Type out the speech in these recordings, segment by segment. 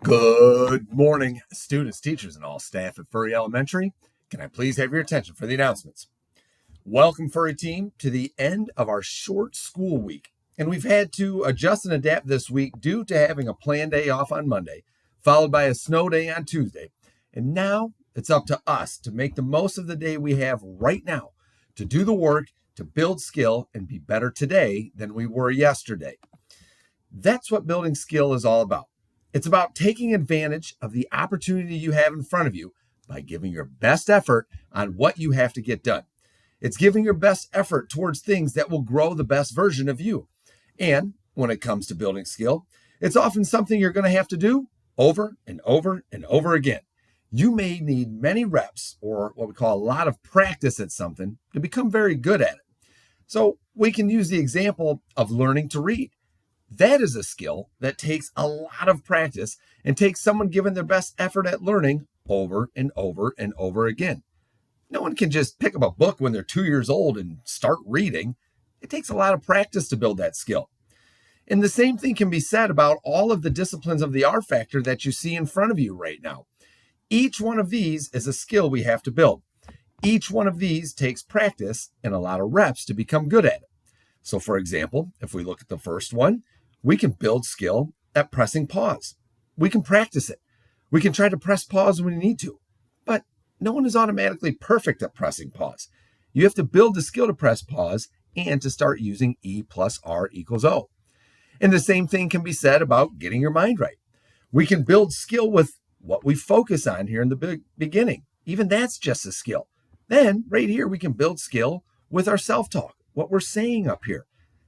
Good morning, students, teachers, and all staff at Furry Elementary. Can I please have your attention for the announcements? Welcome, Furry team, to the end of our short school week. And we've had to adjust and adapt this week due to having a planned day off on Monday, followed by a snow day on Tuesday. And now it's up to us to make the most of the day we have right now, to do the work, to build skill, and be better today than we were yesterday. That's what building skill is all about. It's about taking advantage of the opportunity you have in front of you by giving your best effort on what you have to get done. It's giving your best effort towards things that will grow the best version of you. And when it comes to building skill, it's often something you're going to have to do over and over and over again. You may need many reps, or what we call a lot of practice at something, to become very good at it. So we can use the example of learning to read. That is a skill that takes a lot of practice and takes someone giving their best effort at learning over and over and over again. No one can just pick up a book when they're 2 years old and start reading. It takes a lot of practice to build that skill. And the same thing can be said about all of the disciplines of the R factor that you see in front of you right now. Each one of these is a skill we have to build. Each one of these takes practice and a lot of reps to become good at it. So for example, if we look at the first one, we can build skill at pressing pause. We can practice it. We can try to press pause when we need to, but no one is automatically perfect at pressing pause. You have to build the skill to press pause and to start using E plus R equals O. And the same thing can be said about getting your mind right. We can build skill with what we focus on here in the beginning. Even that's just a skill. Then right here, we can build skill with our self-talk, what we're saying up here.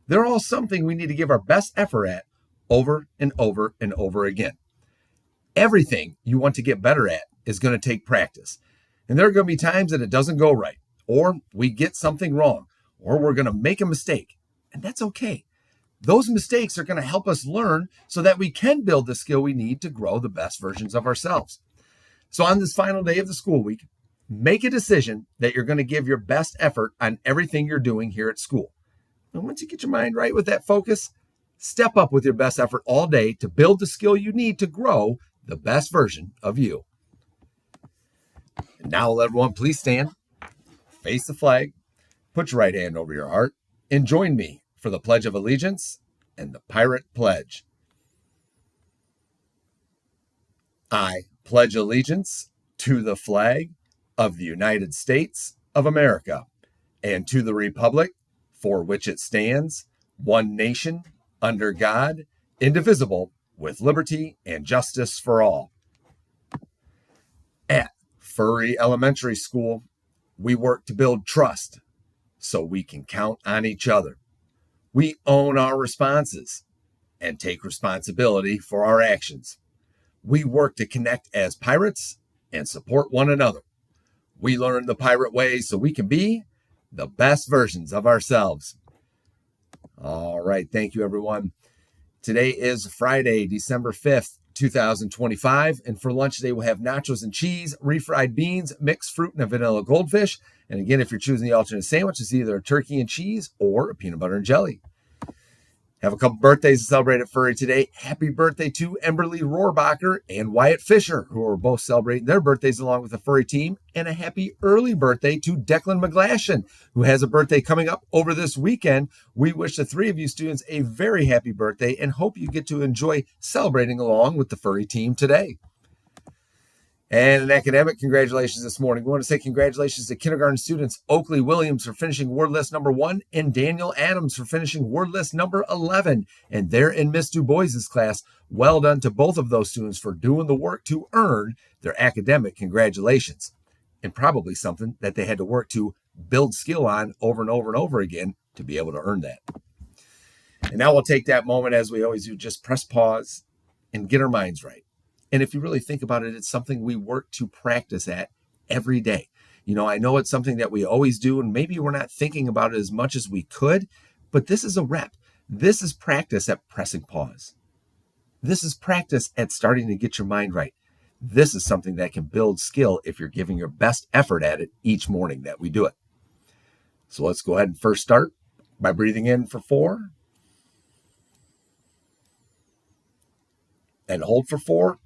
They're all something we need to give our best effort at over and over and over again. Everything you want to get better at is going to take practice. And there are going to be times that it doesn't go right, or we get something wrong, or we're going to make a mistake. And that's okay. Those mistakes are going to help us learn so that we can build the skill we need to grow the best versions of ourselves. So on this final day of the school week, make a decision that you're going to give your best effort on everything you're doing here at school. And once you get your mind right with that focus, step up with your best effort all day to build the skill you need to grow the best version of you. And now will everyone please stand, face the flag, put your right hand over your heart, and join me for the Pledge of Allegiance and the Pirate Pledge. I pledge allegiance to the flag of the United States of America and to the republic for which it stands, one nation, under God, indivisible, with liberty and justice for all. At Furry Elementary School, we work to build trust so we can count on each other. We own our responses and take responsibility for our actions. We work to connect as pirates and support one another. We learn the pirate way so we can be the best versions of ourselves. All right. Thank you, everyone. Today is Friday, December 5th, 2025. And for lunch today, we'll have nachos and cheese, refried beans, mixed fruit, and a vanilla goldfish. And again, if you're choosing the alternate sandwich, it's either a turkey and cheese or a peanut butter and jelly. Have a couple birthdays to celebrate at Furry today. Happy birthday to Emberly Rohrbacher and Wyatt Fisher, who are both celebrating their birthdays along with the Furry team. And a happy early birthday to Declan McGlashan, who has a birthday coming up over this weekend. We wish the three of you students a very happy birthday and hope you get to enjoy celebrating along with the Furry team today. And an academic congratulations this morning. We want to say congratulations to kindergarten students Oakley Williams for finishing word list number 1 and Daniel Adams for finishing word list number 11. And they're in Miss Du Bois's class. Well done to both of those students for doing the work to earn their academic congratulations. And probably something that they had to work to build skill on over and over and over again to be able to earn that. And now we'll take that moment, as we always do, just press pause and get our minds right. And if you really think about it, it's something we work to practice at every day. You know, I know it's something that we always do, and maybe we're not thinking about it as much as we could, but this is a rep. This is practice at pressing pause. This is practice at starting to get your mind right. This is something that can build skill if you're giving your best effort at it each morning that we do it. So let's go ahead and first start by breathing in for 4 and hold for 4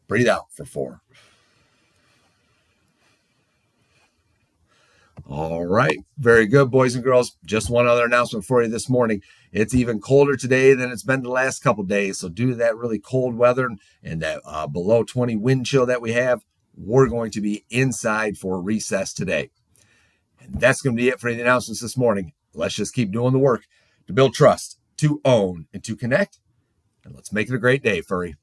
Breathe out for 4. All right. Very good, boys and girls. Just one other announcement for you this morning. It's even colder today than it's been the last couple of days. So due to that really cold weather and that below 20 wind chill that we have, we're going to be inside for recess today. And that's going to be it for the announcements this morning. Let's just keep doing the work to build trust, to own, and to connect. And let's make it a great day, Furry.